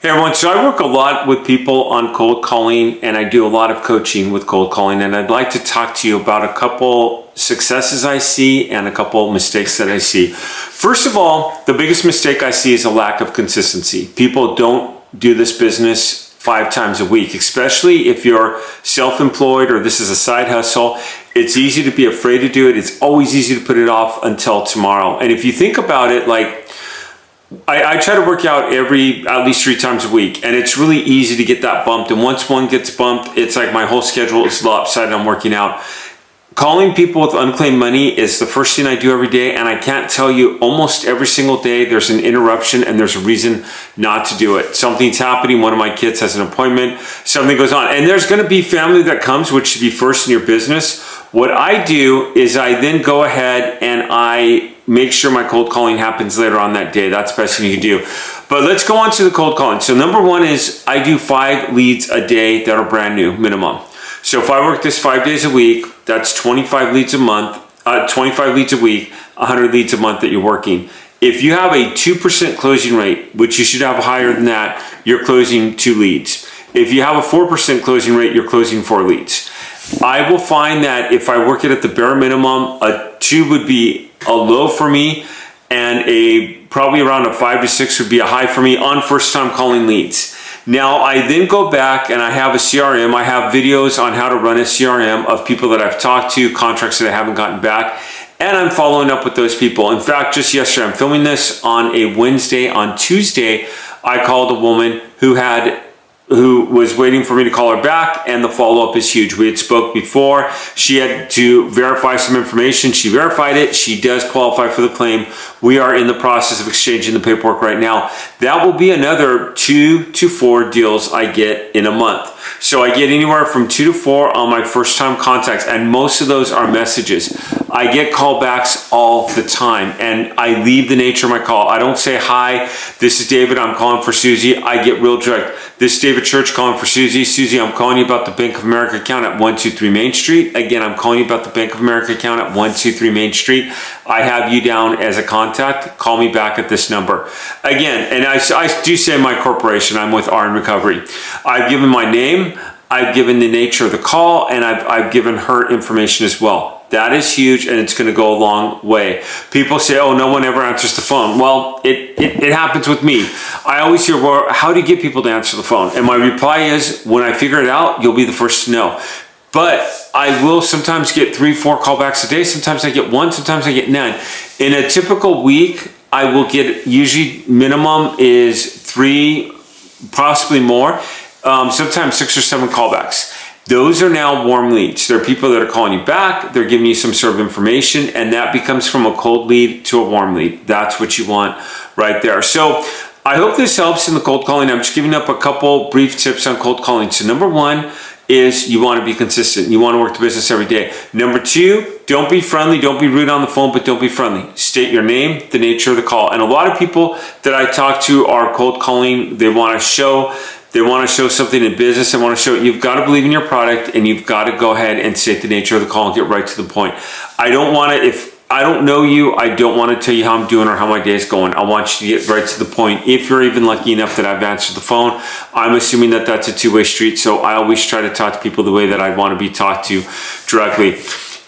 Hey everyone, so I work a lot with people on cold calling and I do a lot of coaching with cold calling, and I'd like to talk to you about a couple successes I see and a couple mistakes that I see. First of all, the biggest mistake I see is a lack of consistency. People don't do this business 5 times a week, especially if you're self-employed or this is a side hustle. It's easy to be afraid to do it. It's always easy to put it off until tomorrow. And if you think about it, like I try to work out at least 3 times a week, and it's really easy to get that bumped. And once one gets bumped, it's like my whole schedule is lopsided on working out. Calling people with unclaimed money is the first thing I do every day, and I can't tell you, almost every single day there's an interruption and there's a reason not to do it. Something's happening, one of my kids has an appointment, something goes on, and there's gonna be family that comes, which should be first in your business. What I do is I then go ahead and I make sure my cold calling happens later on that day. That's the best thing you can do. But let's go on to the cold calling. So number 1 is I do 5 leads a day that are brand new, minimum. So if I work this 5 days a week, that's 25 leads a month, 25 leads a week, 100 leads a month that you're working. If you have a 2% closing rate, which you should have higher than that, you're closing 2 leads. If you have a 4% closing rate, you're closing 4 leads. I will find that if I work it at the bare minimum, a 2 would be a low for me, and probably around a 5 to 6 would be a high for me on first time calling leads. Now I then go back and I have a CRM. I have videos on how to run a CRM of people that I've talked to, contracts that I haven't gotten back, and I'm following up with those people. In fact, just yesterday, I'm filming this on a Wednesday. On Tuesday, I called a woman who was waiting for me to call her back, and the follow-up is huge. We had spoke before. She had to verify some information. She verified it. She does qualify for the claim. We are in the process of exchanging the paperwork right now. That will be another 2 to 4 deals I get in a month. So I get anywhere from 2 to 4 on my first time contacts, and most of those are messages. I get callbacks all the time, and I leave the nature of my call. I don't say, hi, this is David, I'm calling for Susie. I get real direct. This is David Church calling for Susie. Susie, I'm calling you about the Bank of America account at 123 Main Street. Again, I'm calling you about the Bank of America account at 123 Main Street. I have you down as a contact. Call me back at this number. Again, and I do say my corporation, I'm with RN Recovery. I've given my name, I've given the nature of the call, and I've given her information as well. That is huge, and it's going to go a long way. People say, oh, no one ever answers the phone. Well, it happens with me. I always hear, well, how do you get people to answer the phone? And my reply is, when I figure it out, you'll be the first to know. But I will sometimes get 3, 4 callbacks a day. Sometimes I get 1, sometimes I get none. In a typical week, I will get, usually minimum is 3, possibly more, sometimes 6 or 7 callbacks. Those are now warm leads. They're people that are calling you back, they're giving you some sort of information, and that becomes from a cold lead to a warm lead. That's what you want right there. So I hope this helps in the cold calling. I'm just giving up a couple brief tips on cold calling. So number 1 is you want to be consistent. You want to work the business every day. Number 2, don't be friendly, don't be rude on the phone, but don't be friendly. State your name, the nature of the call. And a lot of people that I talk to are cold calling. They want to show something in business. They want to show you've got to believe in your product, and you've got to go ahead and state the nature of the call and get right to the point. I don't want to, if I don't know you, I don't want to tell you how I'm doing or how my day is going. I want you to get right to the point. If you're even lucky enough that I've answered the phone, I'm assuming that that's a 2-way street. So I always try to talk to people the way that I want to be talked to directly.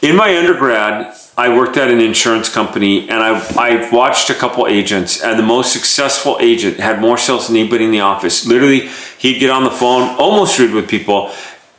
In my undergrad, I worked at an insurance company, and I've watched a couple agents, and the most successful agent had more sales than anybody in the office. Literally, he'd get on the phone, almost rude with people.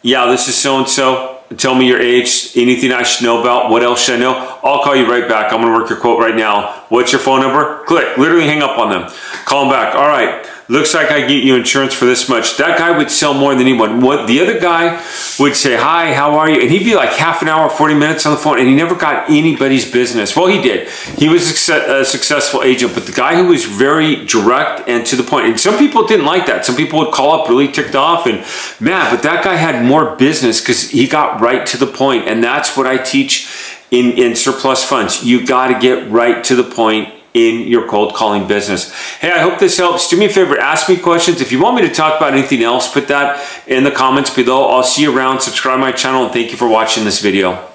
Yeah, this is so-and-so. Tell me your age, anything I should know about, what else should I know? I'll call you right back. I'm gonna work your quote right now. What's your phone number? Click, literally hang up on them. Call them back. All right, looks like I get you insurance for this much. That guy would sell more than anyone. What the other guy would say, hi, how are you? And he'd be like half an hour, 40 minutes on the phone, and he never got anybody's business. Well, he did. He was a successful agent, but the guy who was very direct and to the point, and some people didn't like that. Some people would call up really ticked off, and man, but that guy had more business because he got right to the point. And that's what I teach in surplus funds. You got to get right to the point in your cold calling business. Hey, I hope this helps. Do me a favor, ask me questions. If you want me to talk about anything else, put that in the comments below. I'll see you around. Subscribe to my channel, and thank you for watching this video.